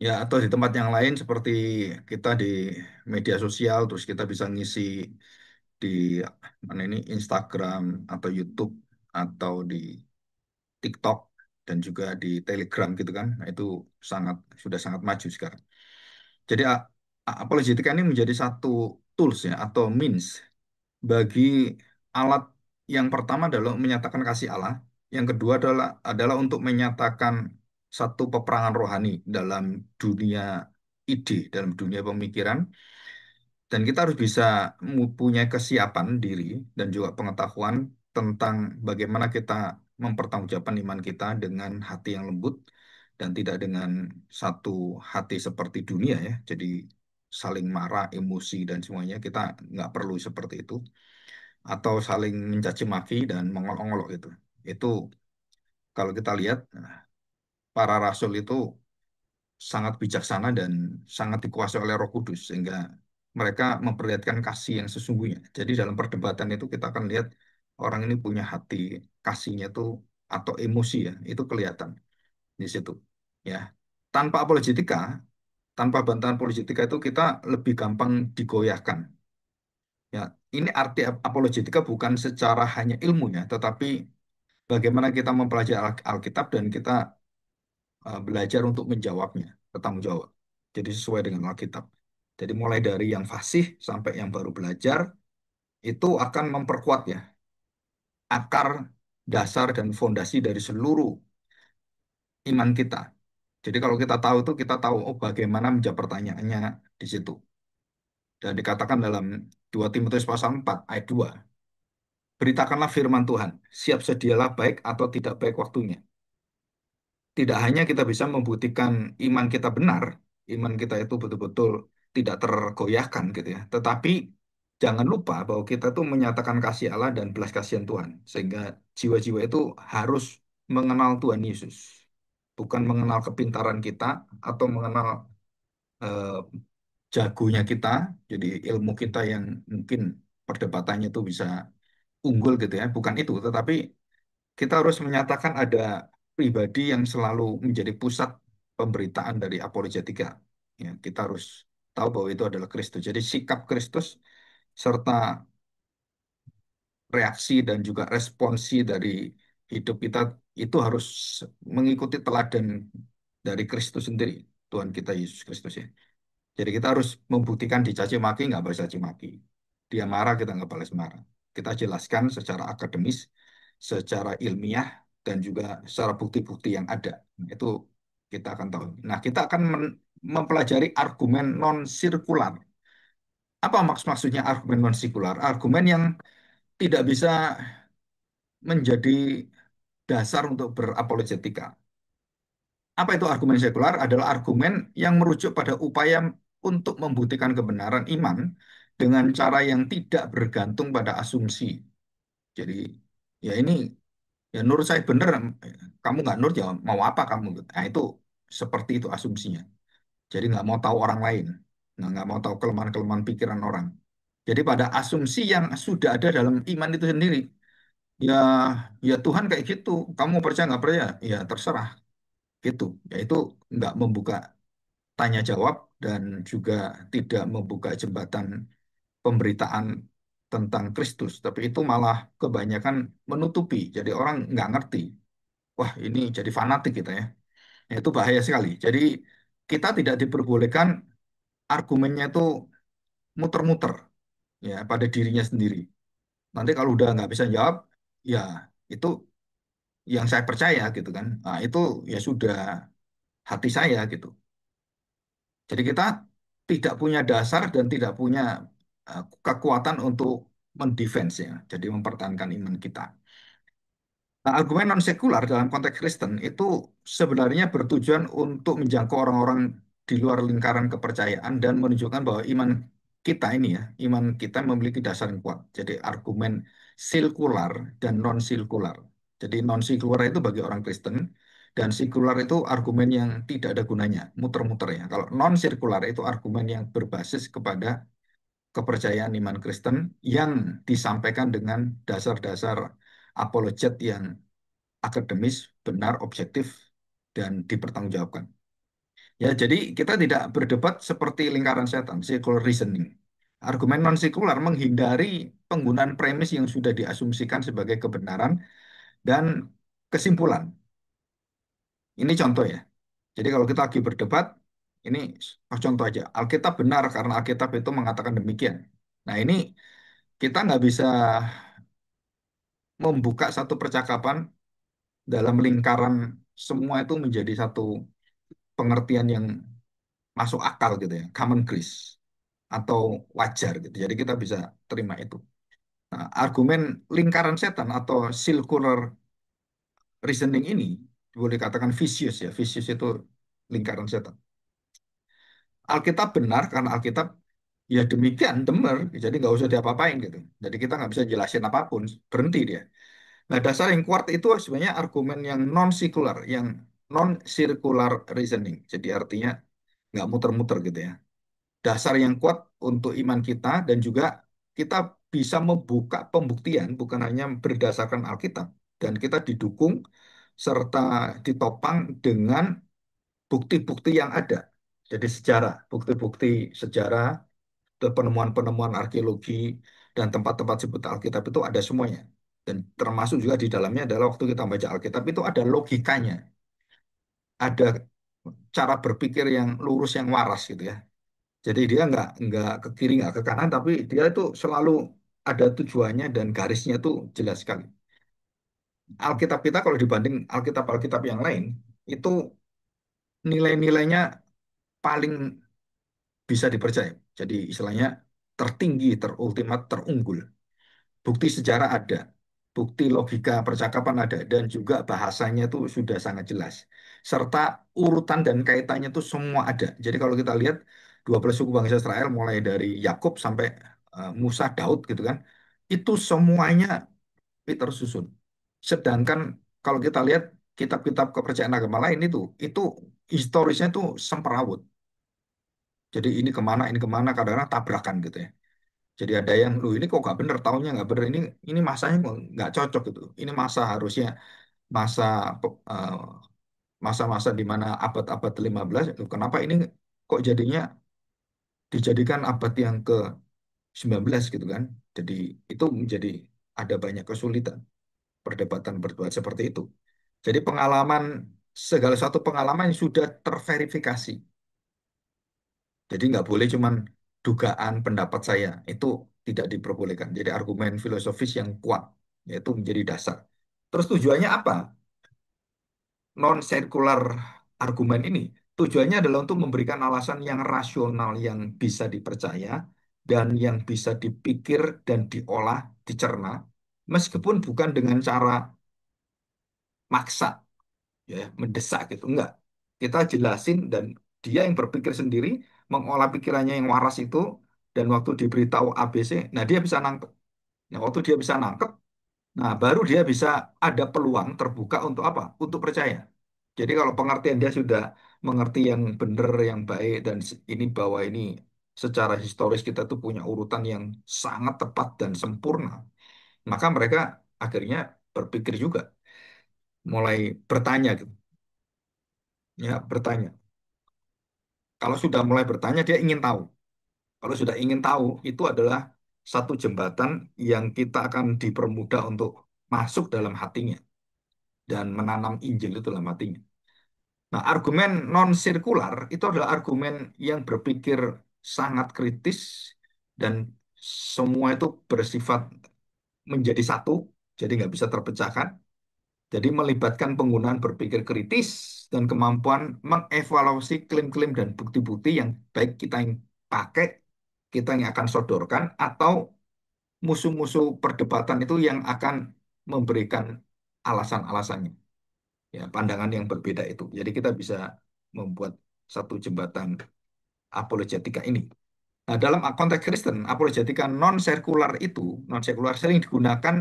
Ya, atau di tempat yang lain seperti kita di media sosial, terus kita bisa ngisi di mana ini Instagram atau YouTube atau di TikTok dan juga di Telegram gitu kan. Nah, itu sudah sangat maju sekarang. Jadi apologetika ini menjadi satu tools ya atau means bagi alat yang pertama adalah menyatakan kasih Allah, yang kedua adalah untuk menyatakan satu peperangan rohani dalam dunia ide, dalam dunia pemikiran, dan kita harus bisa punya kesiapan diri dan juga pengetahuan tentang bagaimana kita mempertanggungjawabkan iman kita dengan hati yang lembut dan tidak dengan satu hati seperti dunia ya. Jadi saling marah, emosi dan semuanya kita nggak perlu seperti itu atau saling mencaci maki dan mengolok-olok gitu. Itu kalau kita lihat para rasul itu sangat bijaksana dan sangat dikuasai oleh Roh Kudus sehingga mereka memperlihatkan kasih yang sesungguhnya. Jadi dalam perdebatan itu kita akan lihat orang ini punya hati kasihnya itu atau emosi ya, itu kelihatan di situ. Ya. Tanpa apologetika, tanpa bantahan apologetika itu kita lebih gampang digoyahkan. Ya, ini arti apologetika bukan secara hanya ilmunya, tetapi bagaimana kita mempelajari Alkitab dan kita belajar untuk menjawabnya, bertanggung jawab. Jadi sesuai dengan Alkitab. Jadi mulai dari yang fasih sampai yang baru belajar, itu akan memperkuat ya akar, dasar, dan fondasi dari seluruh iman kita. Jadi kalau kita tahu itu, kita tahu oh bagaimana menjawab pertanyaannya di situ. Dan dikatakan dalam 2 Timotius pasal 4 ayat 2, beritakanlah firman Tuhan, siap sedialah baik atau tidak baik waktunya. Tidak hanya kita bisa membuktikan iman kita benar, iman kita itu betul-betul tidak tergoyahkan gitu ya, tetapi jangan lupa bahwa kita tuh menyatakan kasih Allah dan belas kasihan Tuhan, sehingga jiwa-jiwa itu harus mengenal Tuhan Yesus, bukan mengenal kepintaran kita atau mengenal eh, jagonya kita, jadi ilmu kita yang mungkin perdebatannya itu bisa unggul gitu ya, bukan itu, tetapi kita harus menyatakan ada pribadi yang selalu menjadi pusat pemberitaan dari apologetika. Ya, kita harus tahu bahwa itu adalah Kristus. Jadi sikap Kristus serta reaksi dan juga responsi dari hidup kita itu harus mengikuti teladan dari Kristus sendiri, Tuhan kita Yesus Kristus ya. Jadi kita harus membuktikan dicaci maki nggak balas caci maki. Dia marah kita nggak balas marah. Kita jelaskan secara akademis, secara ilmiah, dan juga secara bukti-bukti yang ada. Nah, itu kita akan tahu. Nah, kita akan mempelajari argumen non sirkular. Apa maksudnya argumen non sirkular? Argumen yang tidak bisa menjadi dasar untuk berapologetika. Apa itu argumen sekular? Adalah argumen yang merujuk pada upaya untuk membuktikan kebenaran iman dengan cara yang tidak bergantung pada asumsi. Jadi, ya ini, ya menurut saya benar, kamu nggak nurut ya mau apa kamu? Nah itu seperti itu asumsinya. Jadi nggak mau tahu orang lain, nggak mau tahu kelemahan-kelemahan pikiran orang. Jadi pada asumsi yang sudah ada dalam iman itu sendiri, ya, ya Tuhan kayak gitu. Kamu percaya nggak percaya? Ya terserah gitu. Ya itu nggak membuka tanya jawab dan juga tidak membuka jembatan pemberitaan tentang Kristus, tapi itu malah kebanyakan menutupi. Jadi orang nggak ngerti. Wah, ini jadi fanatik kita ya. Ya, itu bahaya sekali. Jadi kita tidak diperbolehkan argumennya itu muter-muter ya pada dirinya sendiri. Nanti kalau udah nggak bisa jawab, ya itu yang saya percaya gitu kan. Nah, itu ya sudah hati saya gitu. Jadi kita tidak punya dasar dan tidak punya kekuatan untuk mendefense ya, jadi mempertahankan iman kita. Nah, argumen non sekular dalam konteks Kristen itu sebenarnya bertujuan untuk menjangkau orang-orang di luar lingkaran kepercayaan dan menunjukkan bahwa iman kita ini ya, iman kita memiliki dasar yang kuat. Jadi argumen sirkular dan non sirkular. Jadi non sirkular itu bagi orang Kristen dan sirkular itu argumen yang tidak ada gunanya, muter-muter ya. Kalau non sirkular itu argumen yang berbasis kepada kepercayaan iman Kristen yang disampaikan dengan dasar-dasar apologet yang akademis, benar, objektif, dan dipertanggungjawabkan. Ya, jadi kita tidak berdebat seperti lingkaran setan, circular reasoning. Argumen non-sekular menghindari penggunaan premis yang sudah diasumsikan sebagai kebenaran dan kesimpulan. Ini contoh ya. Jadi kalau kita lagi berdebat, ini contoh aja. Alkitab benar karena Alkitab itu mengatakan demikian. Nah ini kita nggak bisa membuka satu percakapan dalam lingkaran semua itu menjadi satu pengertian yang masuk akal gitu ya, common grace atau wajar gitu. Jadi kita bisa terima itu. Nah, argumen lingkaran setan atau circular reasoning ini boleh dikatakan vicious ya. Vicious itu lingkaran setan. Alkitab benar karena Alkitab ya demikian benar, jadi nggak usah diapa-apain gitu. Jadi kita nggak bisa jelasin apapun, berhenti dia. Nah, dasar yang kuat itu sebenarnya argumen yang non sekular, yang non circular reasoning. Jadi artinya nggak muter-muter gitu ya. Dasar yang kuat untuk iman kita dan juga kita bisa membuka pembuktian bukan hanya berdasarkan Alkitab dan kita didukung serta ditopang dengan bukti-bukti yang ada. Jadi sejarah, bukti-bukti sejarah, penemuan-penemuan arkeologi dan tempat-tempat sebut Alkitab itu ada semuanya. Dan termasuk juga di dalamnya adalah waktu kita baca Alkitab itu ada logikanya, ada cara berpikir yang lurus, yang waras gitu ya. Jadi dia nggak ke kiri, nggak ke kanan, tapi dia itu selalu ada tujuannya dan garisnya itu jelas sekali. Alkitab kita kalau dibanding Alkitab-Alkitab yang lain, itu nilai-nilainya paling bisa dipercaya. Jadi istilahnya tertinggi, terultimat, terunggul. Bukti sejarah ada, bukti logika percakapan ada, dan juga bahasanya itu sudah sangat jelas. Serta urutan dan kaitannya itu semua ada. Jadi kalau kita lihat 12 suku bangsa Israel mulai dari Yakub sampai Musa, Daud gitu kan, itu semuanya tersusun. Sedangkan kalau kita lihat kitab-kitab kepercayaan agama lain itu historisnya itu semperawut. Jadi ini kemana, kadang-kadang tabrakan gitu ya. Jadi ada yang, lu ini kok nggak bener, tahunnya nggak bener, ini masanya kok nggak cocok gitu. Ini masa harusnya masa eh, masa-masa di mana abad-abad 15, kenapa ini kok jadinya dijadikan abad yang ke 19 gitu kan. Jadi itu menjadi ada banyak kesulitan perdebatan seperti itu. Jadi pengalaman segala satu pengalaman yang sudah terverifikasi. Jadi nggak boleh cuman dugaan pendapat saya itu tidak diperbolehkan. Jadi argumen filosofis yang kuat yaitu menjadi dasar. Terus tujuannya apa? Non-circular argumen ini tujuannya adalah untuk memberikan alasan yang rasional yang bisa dipercaya dan yang bisa dipikir dan diolah, dicerna, meskipun bukan dengan cara maksa, ya, mendesak gitu. Enggak. Kita jelasin dan dia yang berpikir sendiri, mengolah pikirannya yang waras itu, dan waktu diberitahu ABC, nah dia bisa nangkep. Nah, waktu dia bisa nangkep, nah baru dia bisa ada peluang terbuka untuk apa? Untuk percaya. Jadi kalau pengertian dia sudah mengerti yang benar, yang baik, dan ini bahwa ini secara historis kita tuh punya urutan yang sangat tepat dan sempurna, maka mereka akhirnya berpikir juga, mulai bertanya gitu, ya bertanya. Kalau sudah mulai bertanya, dia ingin tahu. Kalau sudah ingin tahu, itu adalah satu jembatan yang kita akan dipermudah untuk masuk dalam hatinya dan menanam Injil itu dalam hatinya. Nah, argumen non-sirkular itu adalah argumen yang berpikir sangat kritis dan semua itu bersifat menjadi satu, jadi nggak bisa terpecahkan. Jadi melibatkan penggunaan berpikir kritis dan kemampuan mengevaluasi klaim-klaim dan bukti-bukti yang baik kita yang pakai, kita yang akan sodorkan, atau musuh-musuh perdebatan itu yang akan memberikan alasan-alasannya, ya pandangan yang berbeda itu. Jadi kita bisa membuat satu jembatan apologetika ini. Nah, dalam konteks Kristen, apologetika non sekular sering digunakan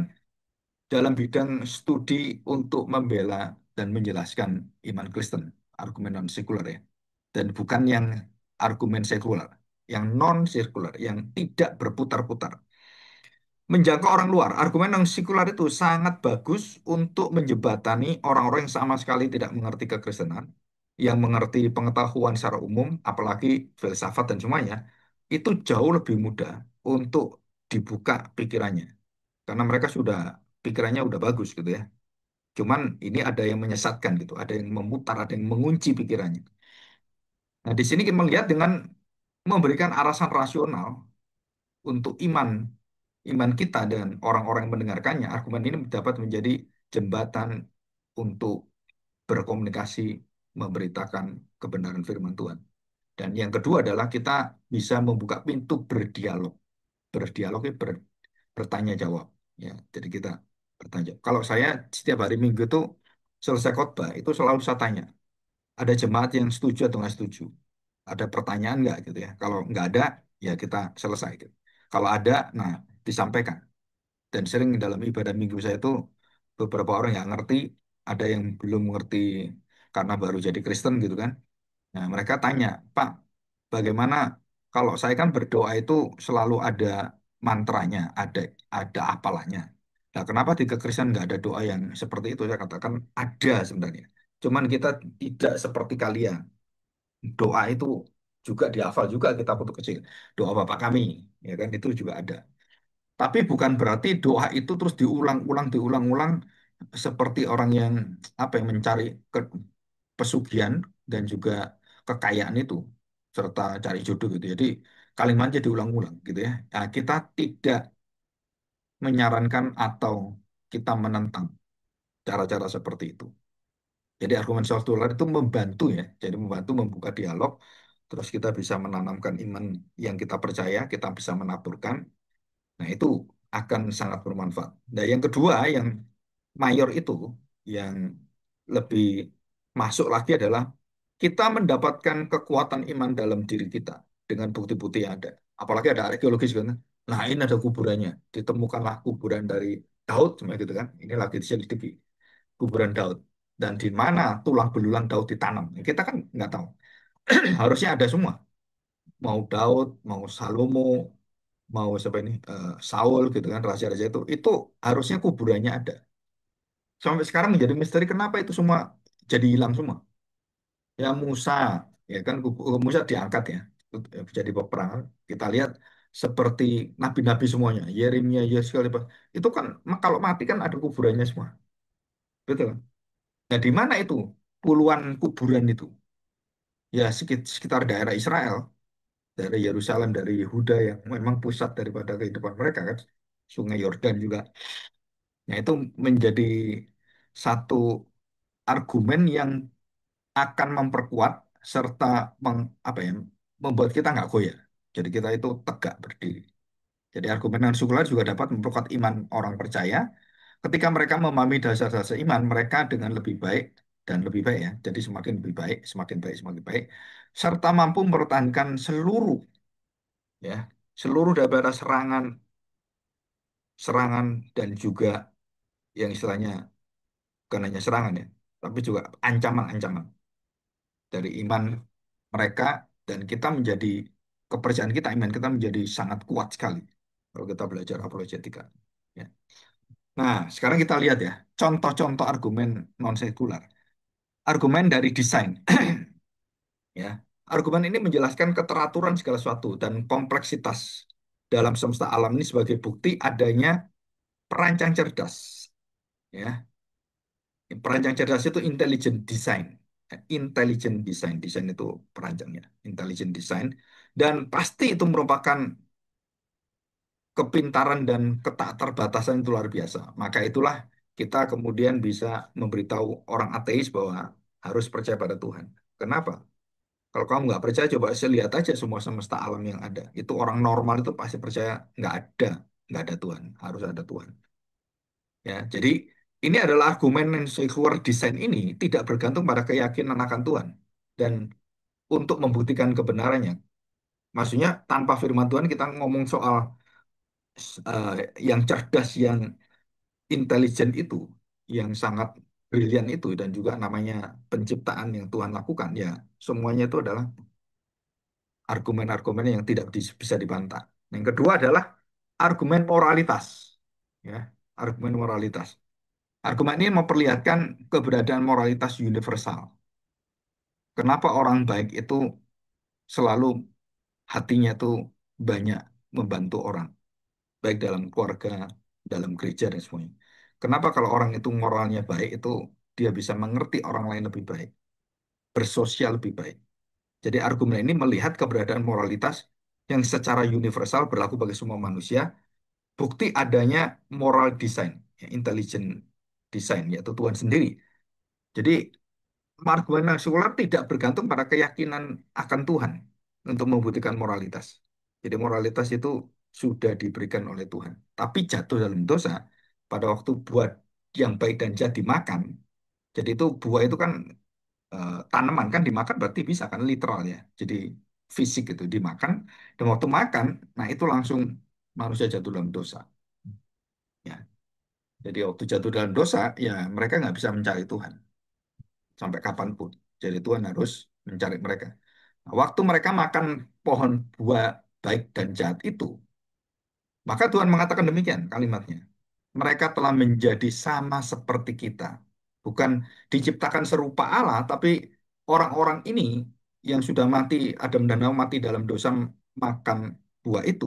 dalam bidang studi untuk membela dan menjelaskan iman Kristen, argumen non sekular ya, dan bukan yang argumen sekular, yang non sekular, yang tidak berputar-putar. Menjangkau orang luar, argumen non sekular itu sangat bagus untuk menjembatani orang-orang yang sama sekali tidak mengerti kekristenan, yang mengerti pengetahuan secara umum, apalagi filsafat dan semuanya, itu jauh lebih mudah untuk dibuka pikirannya. Karena mereka sudah, pikirannya udah bagus gitu ya. Cuman ini ada yang menyesatkan gitu, ada yang memutar, ada yang mengunci pikirannya. Nah, di sini kita melihat dengan memberikan alasan rasional untuk iman kita dan orang-orang yang mendengarkannya, argumen ini dapat menjadi jembatan untuk berkomunikasi, memberitakan kebenaran firman Tuhan. Dan yang kedua adalah kita bisa membuka pintu berdialog. Berdialog itu bertanya jawab. Ya, jadi kita bertanya jawab. Kalau saya setiap hari Minggu itu selesai khotbah itu selalu saya tanya, ada jemaat yang setuju atau nggak setuju? Ada pertanyaan nggak gitu ya? Kalau nggak ada, ya kita selesai gitu. Kalau ada, nah disampaikan. Dan sering dalam ibadah minggu saya itu beberapa orang yang ngerti, ada yang belum mengerti karena baru jadi Kristen gitu kan. Nah, mereka tanya, Pak, bagaimana kalau saya kan berdoa itu selalu ada mantranya, ada apalanya. Nah, kenapa di kekristenan nggak ada doa yang seperti itu? Saya katakan ada sebenarnya. Cuman kita tidak seperti kalian. Doa itu juga dihafal juga kita waktu kecil. Doa Bapa kami, ya kan itu juga ada. Tapi bukan berarti doa itu terus diulang-ulang seperti orang yang apa yang mencari pesugihan dan juga kekayaan itu serta cari jodoh gitu. Jadi kalimatnya diulang-ulang gitu ya. Nah, kita tidak menyarankan atau kita menentang cara-cara seperti itu. Jadi argumen soal itu membantu ya. Jadi membantu membuka dialog. Terus kita bisa menanamkan iman yang kita percaya, kita bisa menaburkan. Nah, itu akan sangat bermanfaat. Nah, yang kedua, yang mayor itu, yang lebih masuk lagi adalah kita mendapatkan kekuatan iman dalam diri kita dengan bukti-bukti yang ada. Apalagi ada arkeologis kan. Nah, ini ada kuburannya. Ditemukanlah kuburan dari Daud, cuma gitu kan. Ini lagi diselidiki kuburan Daud. Dan di mana tulang belulang Daud ditanam. Kita kan nggak tahu. Harusnya ada semua. Mau Daud, mau Salomo, mau siapa ini Saul gitu kan raja-raja itu harusnya kuburannya ada sampai sekarang menjadi misteri kenapa itu semua jadi hilang semua ya Musa ya kan Musa diangkat ya jadi peperangan kita lihat seperti nabi-nabi semuanya Yeremia Yesaya itu kan kalau mati kan ada kuburannya semua betul nah di mana itu puluhan kuburan itu ya sekitar daerah Israel dari Yerusalem dari Yehuda yang memang pusat daripada kehidupan mereka kan Sungai Yordan juga. Nah, itu menjadi satu argumen yang akan memperkuat serta apa ya, membuat kita nggak goyah. Jadi kita itu tegak berdiri. Jadi argumen yang sekular juga dapat memperkuat iman orang percaya. Ketika mereka memahami dasar-dasar iman, mereka dengan lebih baik dan lebih baik ya. Jadi semakin lebih baik, semakin baik, semakin baik. Serta mampu mempertahankan ya, seluruh daripada serangan, serangan dan juga yang istilahnya bukan hanya serangan ya, tapi juga ancaman-ancaman dari iman mereka dan kita menjadi kepercayaan kita, iman kita menjadi sangat kuat sekali kalau kita belajar apologetika. Ya. Nah, sekarang kita lihat ya, contoh-contoh argumen non sekular. Argumen dari desain, ya. Argumen ini menjelaskan keteraturan segala sesuatu dan kompleksitas dalam semesta alam ini sebagai bukti adanya perancang cerdas, ya. Perancang cerdas itu intelligent design. Intelligent design. Desain itu perancangnya. Intelligent design. Dan pasti itu merupakan kepintaran dan ketakterbatasan itu luar biasa. Maka itulah kita kemudian bisa memberitahu orang ateis bahwa harus percaya pada Tuhan. Kenapa? Kalau kamu nggak percaya, coba lihat aja semua semesta alam yang ada. Itu orang normal itu pasti percaya nggak ada Tuhan. Harus ada Tuhan. Ya, jadi ini adalah argumen yang keluar desain ini tidak bergantung pada keyakinan akan Tuhan. Dan untuk membuktikan kebenarannya, maksudnya tanpa firman Tuhan kita ngomong soal eh, yang cerdas, yang intelijen itu, yang sangat brilian itu, dan juga namanya penciptaan yang Tuhan lakukan, ya semuanya itu adalah argumen-argumen yang tidak bisa dibantah. Yang kedua adalah argumen moralitas, ya, argumen moralitas. Argumen ini memperlihatkan keberadaan moralitas universal. Kenapa orang baik itu selalu hatinya tuh banyak membantu orang, baik dalam keluarga, dalam gereja dan semuanya. Kenapa kalau orang itu moralnya baik itu dia bisa mengerti orang lain lebih baik, bersosial lebih baik. Jadi argumen ini melihat keberadaan moralitas yang secara universal berlaku bagi semua manusia, bukti adanya moral design, ya, intelligent design, yaitu Tuhan sendiri. Jadi argumen sekuler tidak bergantung pada keyakinan akan Tuhan untuk membuktikan moralitas. Jadi moralitas itu sudah diberikan oleh Tuhan. Tapi jatuh dalam dosa pada waktu buah yang baik dan jahat dimakan. Jadi itu buah itu kan tanaman kan dimakan berarti bisa kan literal ya. Jadi fisik itu dimakan dan waktu makan, nah itu langsung manusia jatuh dalam dosa. Ya. Jadi waktu jatuh dalam dosa, ya mereka nggak bisa mencari Tuhan sampai kapanpun. Jadi Tuhan harus mencari mereka. Nah, waktu mereka makan pohon buah baik dan jahat itu, maka Tuhan mengatakan demikian kalimatnya. Mereka telah menjadi sama seperti kita. Bukan diciptakan serupa Allah, tapi orang-orang ini yang sudah mati, Adam dan Hawa mati dalam dosa makan buah itu,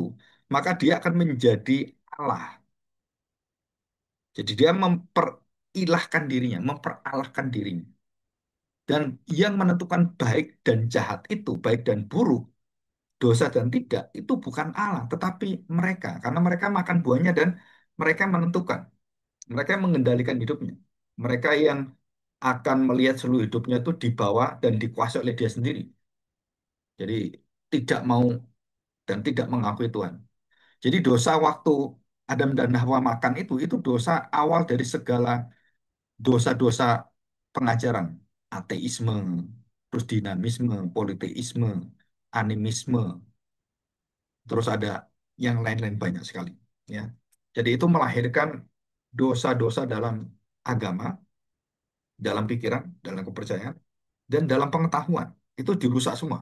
maka dia akan menjadi Allah. Jadi dia memperilahkan dirinya, memperalahkan dirinya. Dan yang menentukan baik dan jahat itu, baik dan buruk, dosa dan tidak, itu bukan Allah, tetapi mereka. Karena mereka makan buahnya dan mereka menentukan. Mereka yang mengendalikan hidupnya. Mereka yang akan melihat seluruh hidupnya itu dibawa dan dikuasai oleh dia sendiri. Jadi tidak mau dan tidak mengakui Tuhan. Jadi dosa waktu Adam dan Hawa makan itu dosa awal dari segala dosa-dosa pengajaran. Ateisme, terus dinamisme, politeisme, animisme, terus ada yang lain-lain banyak sekali. Ya. Jadi itu melahirkan dosa-dosa dalam agama, dalam pikiran, dalam kepercayaan, dan dalam pengetahuan. Itu dirusak semua.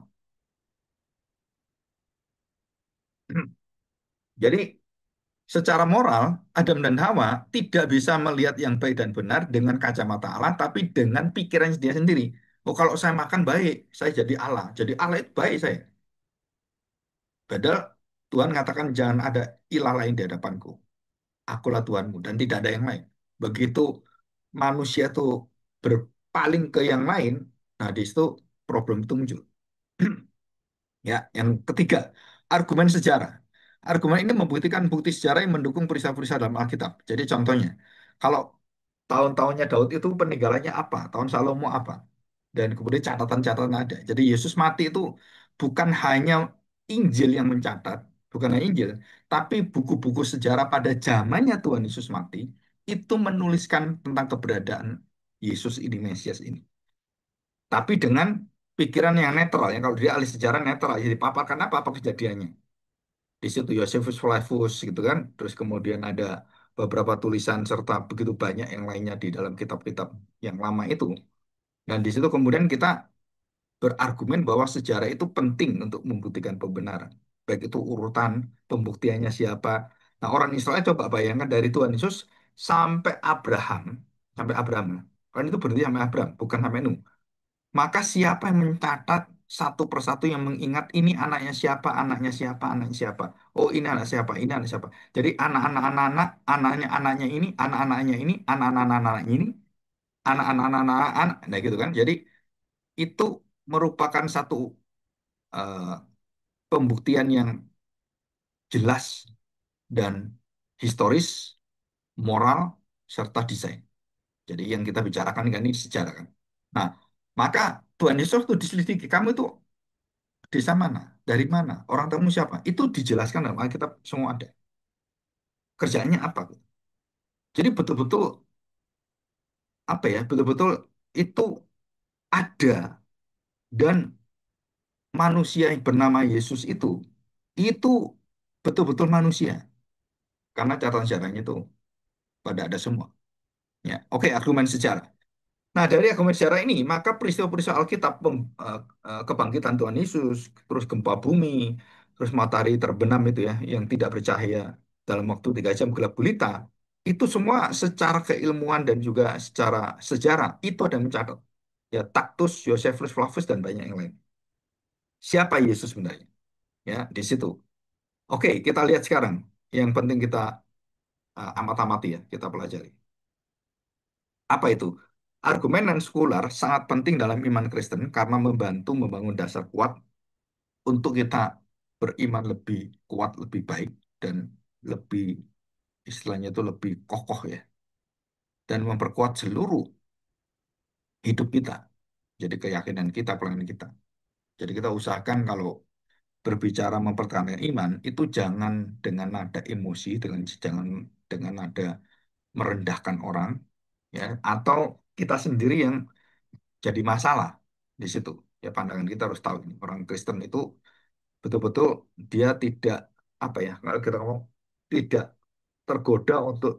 Jadi secara moral, Adam dan Hawa tidak bisa melihat yang baik dan benar dengan kacamata Allah, tapi dengan pikirannya dia sendiri. Oh, kalau saya makan baik, saya jadi Allah. Jadi Allah itu baik saya. Padahal Tuhan katakan jangan ada ilah lain di hadapanku. Akulah Tuhanmu dan tidak ada yang lain. Begitu manusia itu berpaling ke yang lain, nah di situ problem itu muncul. Ya, yang ketiga, argumen sejarah. Argumen ini membuktikan bukti sejarah yang mendukung peristiwa-peristiwa dalam Alkitab. Jadi contohnya, kalau tahun-tahunnya Daud itu peninggalannya apa, tahun Salomo apa, dan kemudian catatan-catatan ada. Jadi Yesus mati itu bukan hanya Injil yang mencatat, bukan hanya Injil, tapi buku-buku sejarah pada zamannya Tuhan Yesus mati itu menuliskan tentang keberadaan Yesus ini, Mesias ini. Tapi dengan pikiran yang netral ya, kalau dia ahli sejarah netral, jadi paparkan apa kejadiannya. Di situ Josephus Flavius gitu kan, terus kemudian ada beberapa tulisan serta begitu banyak yang lainnya di dalam kitab-kitab yang lama itu. Dan di situ kemudian kita berargumen bahwa sejarah itu penting untuk membuktikan kebenaran. Baik itu urutan pembuktiannya siapa. Nah, orang Israel coba bayangkan dari Tuhan Yesus sampai Abraham, sampai Abraham. Kan itu berarti sampai Abraham, bukan sampai Nuh. Maka siapa yang mencatat satu persatu yang mengingat ini anaknya siapa, anaknya siapa, anaknya siapa. Oh, ini anak siapa, ini anak siapa. Jadi anak-anak anak-anak, anaknya ini, anak-anaknya ini, anak-anak anaknya ini, anak-anak anak-anak, nah gitu kan. Jadi itu merupakan satu eh, pembuktian yang jelas dan historis, moral, serta desain. Jadi yang kita bicarakan kan ini sejarah kan. Nah, maka Tuhan Yesus itu diselidiki. Kamu itu desa mana? Dari mana? Orang tamu siapa? Itu dijelaskan dalam Alkitab semua ada. Kerjaannya apa? Jadi betul-betul apa ya? Betul-betul itu ada dan manusia yang bernama Yesus itu betul-betul manusia karena catatan sejarahnya itu pada ada semua. Ya, oke argumen sejarah. Nah, dari argumen sejarah ini, maka peristiwa-peristiwa Alkitab, kebangkitan Tuhan Yesus, terus gempa bumi, terus matahari terbenam itu ya, yang tidak bercahaya dalam waktu 3 jam gelap gulita, itu semua secara keilmuan dan juga secara sejarah itu ada yang mencatat. Ya, Taktus, Josephus Flavus dan banyak yang lain. Siapa Yesus sebenarnya? Ya, di situ. Oke, kita lihat sekarang. Yang penting kita amati ya, kita pelajari. Apa itu? Argumen dan sekular sangat penting dalam iman Kristen karena membantu membangun dasar kuat untuk kita beriman lebih kuat, lebih baik, dan lebih, istilahnya itu lebih kokoh ya, dan memperkuat seluruh hidup kita. Jadi keyakinan kita, pelayanan kita. Jadi kita usahakan kalau berbicara mempertahankan iman itu jangan dengan nada emosi, jangan dengan nada merendahkan orang, ya, atau kita sendiri yang jadi masalah di situ. Ya pandangan kita harus tahu ini orang Kristen itu betul-betul dia tidak apa ya kalau kita ngomong tidak tergoda untuk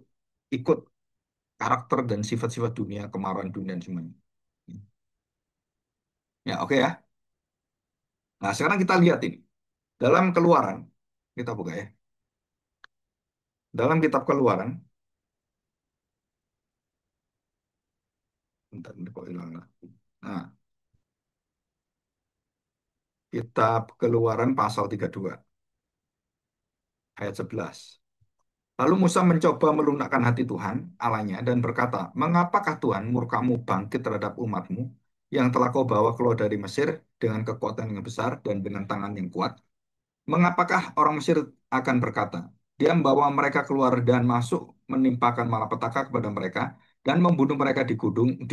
ikut karakter dan sifat-sifat dunia, kemarahan dunia dan semuanya. Ya oke ya. Nah sekarang kita lihat ini dalam Keluaran kita buka ya. Dalam kitab Keluaran, bentar, ini kok hilang lah. Nah, kitab Keluaran pasal 32 ayat 11. Lalu Musa mencoba melunakkan hati Tuhan Allahnya dan berkata, mengapakah Tuhan murkamu bangkit terhadap umatmu yang telah kau bawa keluar dari Mesir dengan kekuatan yang besar dan dengan tangan yang kuat? Mengapakah orang Mesir akan berkata, dia membawa mereka keluar dan masuk menimpakan malapetaka kepada mereka dan membunuh mereka di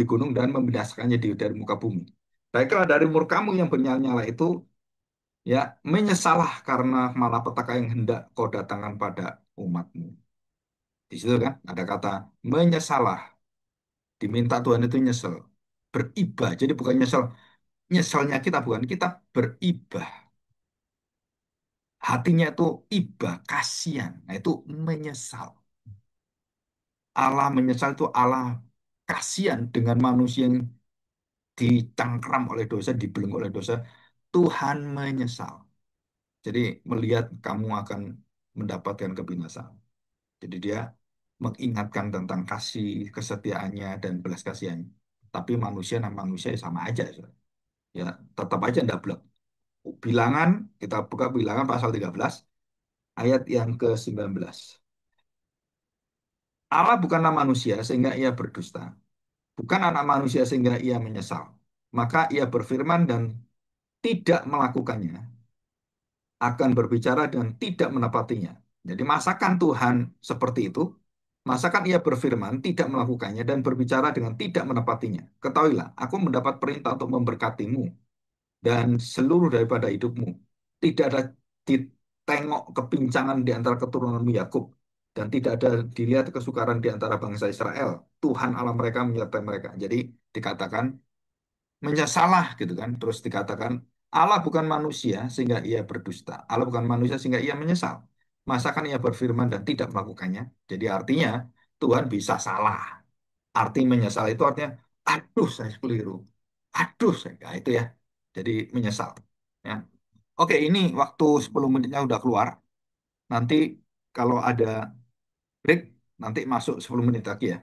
gunung dan membinasakannya dari muka bumi. Baiklah dari murkamu yang bernyala-nyala itu ya menyesalah karena malapetaka yang hendak kau datangkan pada umatmu. Di situ kan ada kata menyesalah, diminta Tuhan itu nyesel, beribah. Jadi bukan nyesel, nyeselnya kita bukan kita beribah. Hatinya itu ibah, kasihan. Nah itu menyesal. Allah menyesal itu Allah kasihan dengan manusia yang dicengkram oleh dosa, dibelenggu oleh dosa. Tuhan menyesal. Jadi melihat kamu akan mendapatkan kebinasaan. Jadi dia mengingatkan tentang kasih, kesetiaannya, dan belas kasihannya. Tapi manusia dan manusia sama aja. Saudara. Ya, tetap aja tidak belak. Bilangan, kita buka bilangan pasal 13, ayat yang ke-19. Allah bukanlah manusia sehingga ia berdusta. Bukan anak manusia sehingga ia menyesal. Maka ia berfirman dan tidak melakukannya. Akan berbicara dan tidak menepatinya. Jadi masakan Tuhan seperti itu, masakan ia berfirman, tidak melakukannya, dan berbicara dengan tidak menepatinya. Ketahuilah, aku mendapat perintah untuk memberkatimu dan seluruh daripada hidupmu. Tidak ada ditengok kepincangan di antara keturunanmu Yakub, dan tidak ada dilihat kesukaran di antara bangsa Israel. Tuhan Allah mereka menyertai mereka. Jadi dikatakan menyesalah gitu kan. Terus dikatakan Allah bukan manusia sehingga ia berdusta. Allah bukan manusia sehingga ia menyesal. Masakan ia berfirman dan tidak melakukannya. Jadi artinya Tuhan bisa salah. Arti menyesal itu artinya aduh saya keliru. Aduh saya nah, itu ya. Jadi menyesal. Ya. Oke, ini waktu 10 menitnya udah keluar. Nanti kalau ada break nanti masuk 10 menit lagi ya.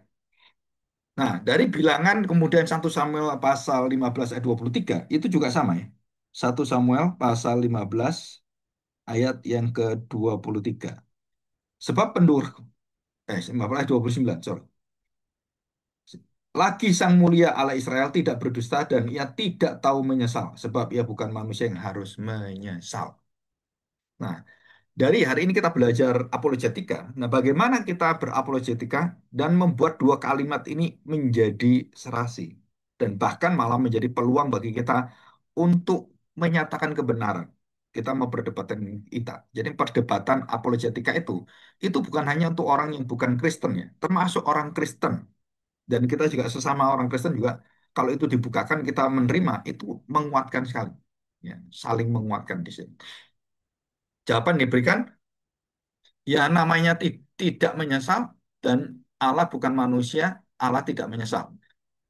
Nah, dari bilangan kemudian 1 Samuel pasal 15 ayat 23 itu juga sama ya. 1 Samuel pasal 15 ayat yang ke-23. Sebab pendur 15 ayat 29, sorry. Lagi Sang Mulia Allah Israel tidak berdusta dan ia tidak tahu menyesal sebab ia bukan manusia yang harus menyesal. Nah, dari hari ini kita belajar apologetika. Nah, bagaimana kita berapologetika dan membuat dua kalimat ini menjadi serasi dan bahkan malah menjadi peluang bagi kita untuk menyatakan kebenaran. Kita mau berdebatkan kita. Jadi perdebatan apologetika itu bukan hanya untuk orang yang bukan Kristen ya, termasuk orang Kristen. Dan kita juga sesama orang Kristen juga kalau itu dibukakan kita menerima itu menguatkan sekali. Ya, saling menguatkan di sini. Jawaban diberikan ya namanya tidak menyesal dan Allah bukan manusia, Allah tidak menyesal.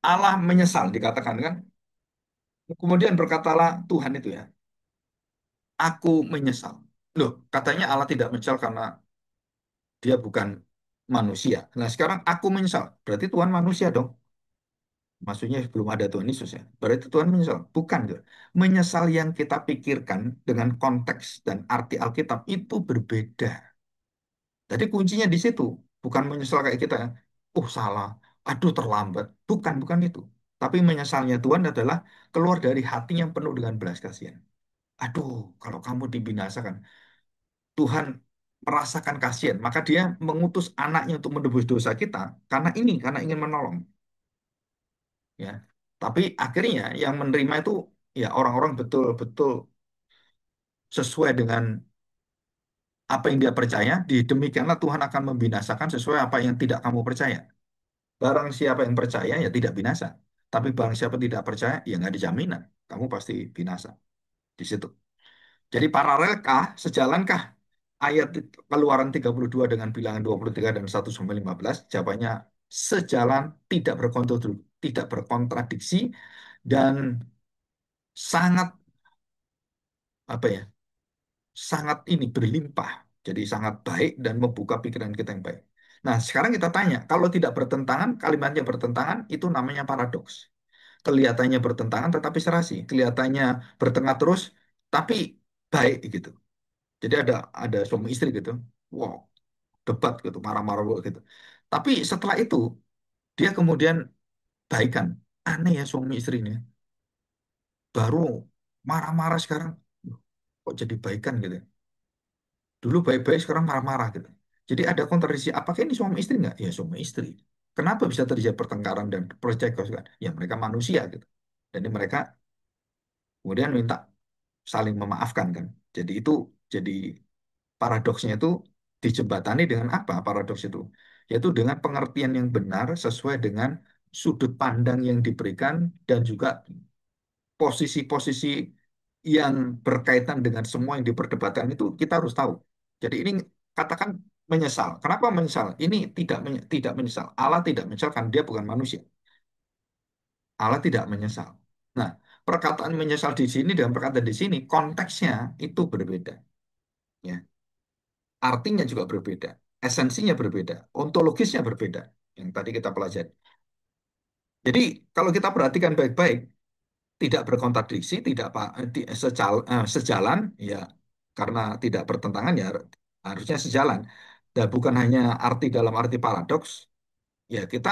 Allah menyesal dikatakan kan. Kemudian berkatalah Tuhan itu ya, aku menyesal. Loh, katanya Allah tidak menyesal karena dia bukan manusia. Nah, sekarang aku menyesal. Berarti Tuhan manusia dong. Maksudnya belum ada Tuhan Yesus ya. Berarti Tuhan menyesal. Bukan. Gitu. Menyesal yang kita pikirkan dengan konteks dan arti Alkitab itu berbeda. Jadi kuncinya di situ. Bukan menyesal kayak kita ya. Oh salah. Aduh terlambat. Bukan itu. Tapi menyesalnya Tuhan adalah keluar dari hati yang penuh dengan belas kasihan. Aduh, kalau kamu dibinasakan, Tuhan merasakan kasihan, maka dia mengutus anaknya untuk menebus dosa kita karena ingin menolong, ya. Tapi akhirnya yang menerima itu ya orang-orang betul-betul sesuai dengan apa yang dia percaya, demikianlah Tuhan akan membinasakan sesuai apa yang tidak kamu percaya. Barang siapa yang percaya ya tidak binasa. Tapi barang siapa tidak percaya ya nggak dijaminan. Kamu pasti binasa di situ. Jadi paralelkah, sejalankah ayat Keluaran 32 dengan bilangan 23 dan 1 sampai 15? Jawabannya sejalan, tidak berkontradiksi dan sangat apa ya? Sangat ini berlimpah. Jadi sangat baik dan membuka pikiran kita yang baik. Nah, sekarang kita tanya, kalau tidak bertentangan, kalimatnya bertentangan, itu namanya paradoks. Kelihatannya bertentangan tetapi serasi, kelihatannya bertengah terus tapi baik gitu. Jadi ada suami istri gitu. Wow, debat gitu, marah-marah gitu. Tapi setelah itu dia kemudian baikan. Aneh ya suami istri ini. Baru marah-marah sekarang. Loh, kok jadi baikan gitu ya? Dulu baik-baik sekarang marah-marah gitu. Jadi ada kontradiksi. Apakah ini suami istri nggak? Ya suami istri. Kenapa bisa terjadi pertengkaran dan percekcokan? Ya mereka manusia gitu. Jadi mereka kemudian minta saling memaafkan kan. Jadi itu jadi paradoksnya itu dijembatani dengan apa paradoks itu? Yaitu dengan pengertian yang benar sesuai dengan sudut pandang yang diberikan dan juga posisi-posisi yang berkaitan dengan semua yang diperdebatkan itu kita harus tahu. Jadi ini katakan menyesal. Kenapa menyesal? Ini tidak menyesal. Allah tidak menyesal karena dia bukan manusia. Allah tidak menyesal. Nah, perkataan menyesal di sini dengan perkataan di sini konteksnya itu berbeda. Ya. Artinya juga berbeda, esensinya berbeda, ontologisnya berbeda. Yang tadi kita pelajari. Jadi kalau kita perhatikan baik-baik, tidak berkontradiksi, tidak sejalan, ya karena tidak bertentangan ya harusnya sejalan. Dan bukan hanya arti dalam arti paradoks, ya kita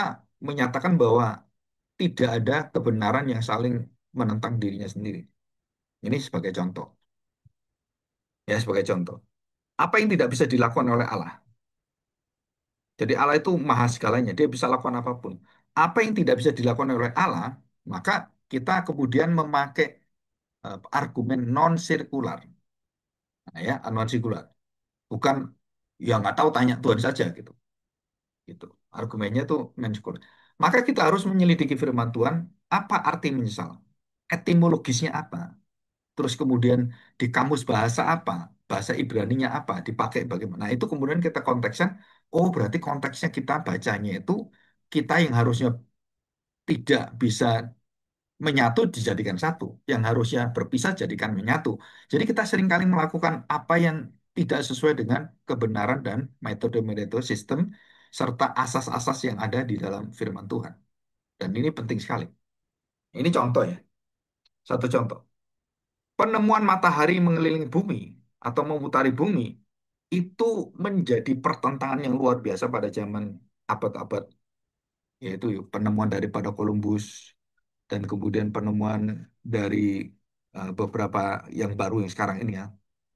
menyatakan bahwa tidak ada kebenaran yang saling menentang dirinya sendiri. Ini sebagai contoh, ya sebagai contoh. Apa yang tidak bisa dilakukan oleh Allah? Jadi Allah itu maha segalanya, dia bisa lakukan apapun. Apa yang tidak bisa dilakukan oleh Allah, maka kita kemudian memakai argumen non sirkular, nah, ya non sirkular. Bukan ya nggak tahu tanya Tuhan saja gitu. Gitu. Argumennya itu non sirkular. Maka kita harus menyelidiki firman Tuhan, apa arti menyesal, etimologisnya apa, terus kemudian di kamus bahasa apa, bahasa Ibraninya apa, dipakai bagaimana. Nah, itu kemudian kita konteksnya, oh berarti konteksnya kita bacanya itu kita yang harusnya tidak bisa menyatu dijadikan satu, yang harusnya berpisah jadikan menyatu. Jadi kita seringkali melakukan apa yang tidak sesuai dengan kebenaran dan metode-metode sistem serta asas-asas yang ada di dalam firman Tuhan. Dan ini penting sekali. Ini contoh ya, satu contoh. Penemuan matahari mengelilingi bumi atau memutari bumi itu menjadi pertentangan yang luar biasa pada zaman abad-abad, yaitu penemuan daripada Columbus dan kemudian penemuan dari beberapa yang baru yang sekarang ini ya,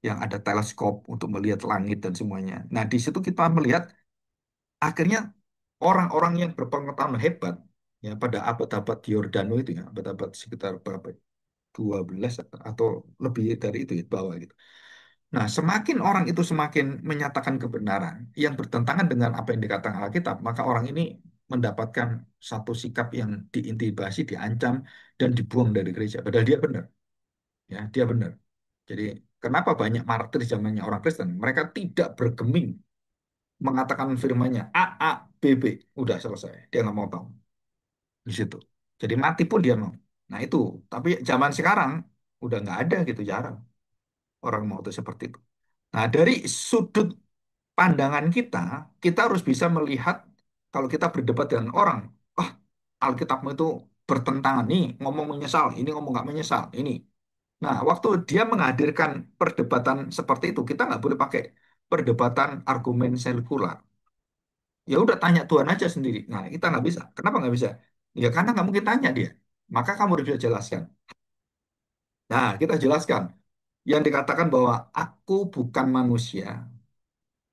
yang ada teleskop untuk melihat langit dan semuanya. Nah, di situ kita melihat akhirnya orang-orang yang berpengetahuan hebat ya pada abad-abad Giordano itu ya, abad-abad sekitar berapa? 12 atau lebih dari itu ya bawah gitu. Nah, semakin orang itu semakin menyatakan kebenaran yang bertentangan dengan apa yang dikatakan Alkitab, maka orang ini mendapatkan satu sikap yang diintimidasi, diancam, dan dibuang dari gereja. Padahal dia benar, ya dia benar. Jadi, kenapa banyak martir zamannya orang Kristen? Mereka tidak bergeming mengatakan firman-Nya A, A, B, B. Udah selesai. Dia nggak mau tahu di situ. Jadi mati pun dia mau. Nah itu. Tapi zaman sekarang udah nggak ada gitu, jarang orang mau itu seperti itu. Nah, dari sudut pandangan kita, kita harus bisa melihat kalau kita berdebat dengan orang, oh, Alkitabmu itu bertentangan. Nih ngomong menyesal, ini ngomong nggak menyesal, ini. Nah, waktu dia menghadirkan perdebatan seperti itu, kita nggak boleh pakai perdebatan argumen sekular. Ya udah tanya Tuhan aja sendiri. Nah, kita nggak bisa. Kenapa nggak bisa? Ya karena nggak mungkin tanya dia. Maka kamu harus bisa jelaskan. Nah, kita jelaskan. Yang dikatakan bahwa aku bukan manusia,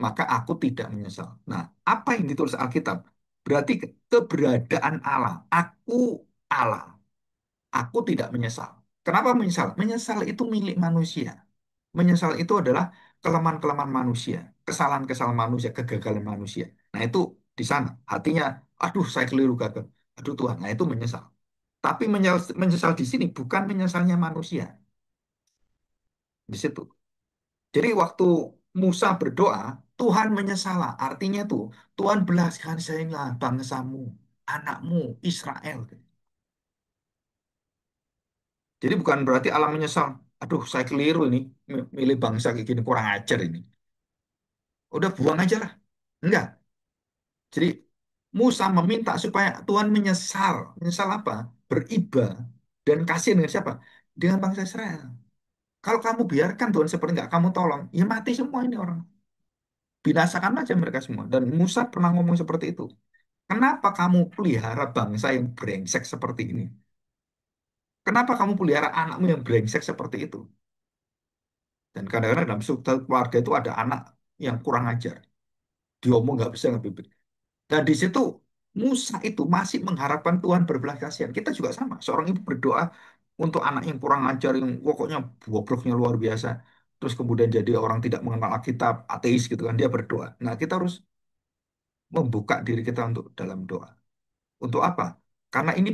maka aku tidak menyesal. Nah, apa yang ditulis Alkitab? Berarti keberadaan Allah. Aku Allah. Aku tidak menyesal. Kenapa menyesal? Menyesal itu milik manusia. Menyesal itu adalah kelemahan-kelemahan manusia, kesalahan-kesalahan manusia, kegagalan manusia. Nah, itu di sana. Hatinya, aduh saya keliru gagal. Aduh Tuhan, nah itu menyesal. Tapi menyesal di sini bukan menyesalnya manusia. Di situ. Jadi waktu Musa berdoa, Tuhan menyesal. Artinya tuh, Tuhan belas kasihilah bangsamu, anakmu, Israel. Jadi bukan berarti Allah menyesal. Aduh, saya keliru ini. Milih bangsa kayak gini, kurang ajar ini. Udah buang aja lah. Enggak. Jadi Musa meminta supaya Tuhan menyesal. Menyesal apa? Beriba dan kasihan dengan siapa? Dengan bangsa Israel. Kalau kamu biarkan Tuhan seperti enggak kamu tolong, ya mati semua ini orang. Binasakan aja mereka semua. Dan Musa pernah ngomong seperti itu. Kenapa kamu pelihara bangsa yang brengsek seperti ini? Kenapa kamu pelihara anakmu yang brengsek seperti itu? Dan kadang-kadang dalam satu keluarga itu ada anak yang kurang ajar. Diomong nggak bisa ngebimbing. Dan di situ Musa itu masih mengharapkan Tuhan berbelas kasihan. Kita juga sama. Seorang ibu berdoa untuk anak yang kurang ajar, yang pokoknya bobroknya luar biasa. Terus kemudian jadi orang tidak mengenal Alkitab, ateis gitu kan. Dia berdoa. Nah, kita harus membuka diri kita untuk dalam doa. Untuk apa? Karena ini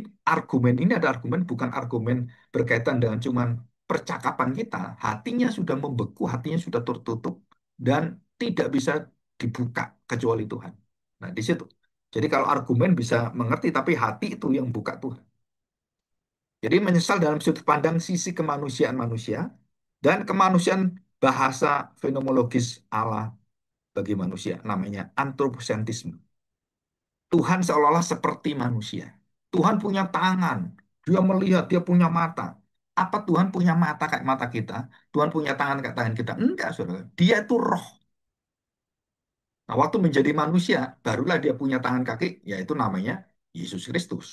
ada argumen bukan argumen berkaitan dengan cuman percakapan kita. Hatinya sudah membeku, hatinya sudah tertutup dan tidak bisa dibuka kecuali Tuhan. Nah, di situ. Jadi kalau argumen bisa mengerti, tapi hati itu yang buka Tuhan. Jadi menyesal dalam sudut pandang sisi kemanusiaan manusia dan kemanusiaan bahasa fenomenologis Allah bagi manusia, namanya antroposentrisme. Tuhan seolah-olah seperti manusia. Tuhan punya tangan, dia melihat, dia punya mata. Apa Tuhan punya mata kayak mata kita? Tuhan punya tangan kayak tangan kita? Enggak, saudara. Dia itu roh. Nah, waktu menjadi manusia, barulah dia punya tangan kaki, yaitu namanya Yesus Kristus.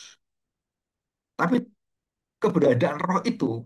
Tapi keberadaan roh itu